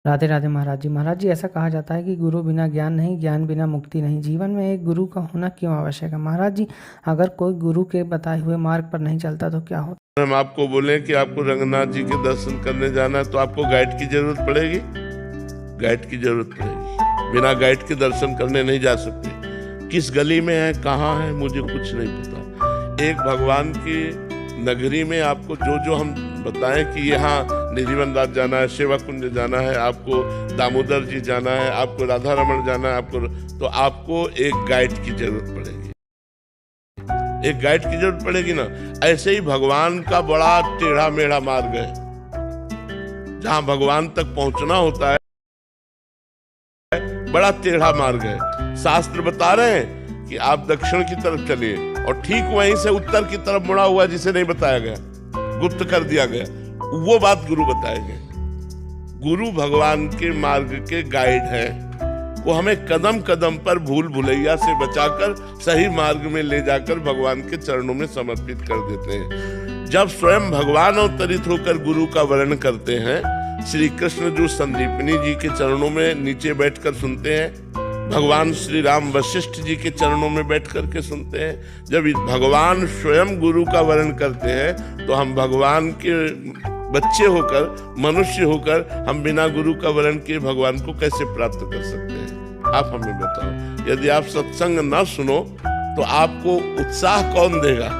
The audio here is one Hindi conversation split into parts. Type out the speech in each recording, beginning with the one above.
राधे राधे महाराज जी। महाराज जी, ऐसा कहा जाता है कि गुरु बिना ज्ञान नहीं, ज्ञान बिना मुक्ति नहीं। जीवन में एक गुरु का होना क्यों आवश्यक है महाराज जी? अगर कोई गुरु के बताए हुए मार्ग पर नहीं चलता तो क्या होता? हम आपको बोले कि आपको रंगनाथ जी के दर्शन करने जाना है तो आपको गाइड की जरूरत पड़ेगी। गाइड की जरूरत पड़ेगी। बिना गाइड के दर्शन करने नहीं जा सकते। किस गली में है, कहाँ है, मुझे कुछ नहीं पता। एक भगवान की नगरी में आपको जो जो हम बताएं कि यहाँ निधिवन दास जाना है, सेवा कुंज जाना है, आपको दामोदर जी जाना है, आपको राधा रमन जाना है, तो आपको एक गाइड की जरूरत पड़ेगी। एक गाइड की जरूरत पड़ेगी ना। ऐसे ही भगवान का बड़ा टेढ़ा मेढ़ा मार्ग है। जहां भगवान तक पहुंचना होता है बड़ा टेढ़ा मार्ग है। शास्त्र बता रहे हैं कि आप दक्षिण की तरफ चलिए और ठीक वहीं से उत्तर की तरफ मुड़ा हुआ जिसे नहीं बताया गया, गुप्त कर दिया गया, वो बात गुरु बताएंगे। गुरु भगवान के मार्ग के गाइड है। वो हमें कदम कदम पर भूल भुलैया से बचाकर सही मार्ग में ले जाकर भगवान के चरणों में समर्पित कर देते हैं। जब स्वयं भगवान अवतरित होकर गुरु का वर्णन करते हैं, श्री कृष्ण जो संदीपनी जी के चरणों में नीचे बैठकर सुनते हैं, भगवान श्री राम वशिष्ठ जी के चरणों में बैठ करके सुनते हैं। जब भगवान स्वयं गुरु का वर्णन करते हैं तो हम भगवान के बच्चे होकर, मनुष्य होकर, हम बिना गुरु का वर्णन किए भगवान को कैसे प्राप्त कर सकते हैं? आप हमें बताओ। यदि आप सत्संग न सुनो तो आपको उत्साह कौन देगा?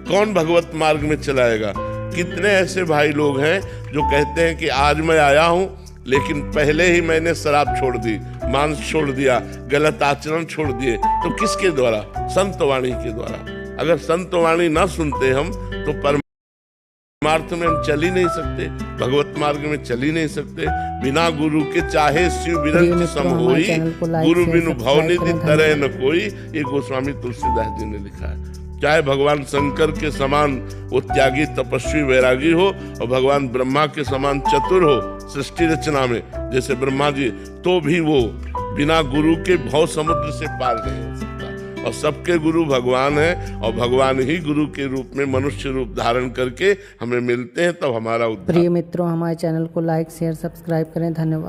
कौन भगवत मार्ग में चलाएगा? कितने ऐसे भाई लोग हैं जो कहते हैं कि आज मैं आया हूं लेकिन पहले ही मैंने शराब छोड़ दी, मांस छोड़ दिया, गलत आचरण छोड़ दिए। तो किसके द्वारा? संत वाणी के द्वारा। अगर संत वाणी ना सुनते हम तो परमार्थ में हम चल ही नहीं सकते, भगवत मार्ग में चल ही नहीं सकते। बिना गुरु के चाहे शिव बिरंच सम होई, गुरु बिनु भवनिधि तरह न कोई। ये गोस्वामी तुलसीदास जी ने लिखा है। चाहे भगवान शंकर के समान वो त्यागी तपस्वी वैरागी हो और भगवान ब्रह्मा के समान चतुर हो सृष्टि रचना में, जैसे ब्रह्मा जी, तो भी वो बिना गुरु के भव समुद्र से पार नहीं हो सकता। और सबके गुरु भगवान है और भगवान ही गुरु के रूप में मनुष्य रूप धारण करके हमें मिलते हैं, तब हमारा उद्धार। प्रिय मित्रों, हमारे चैनल को लाइक, शेयर, सब्सक्राइब करें। धन्यवाद।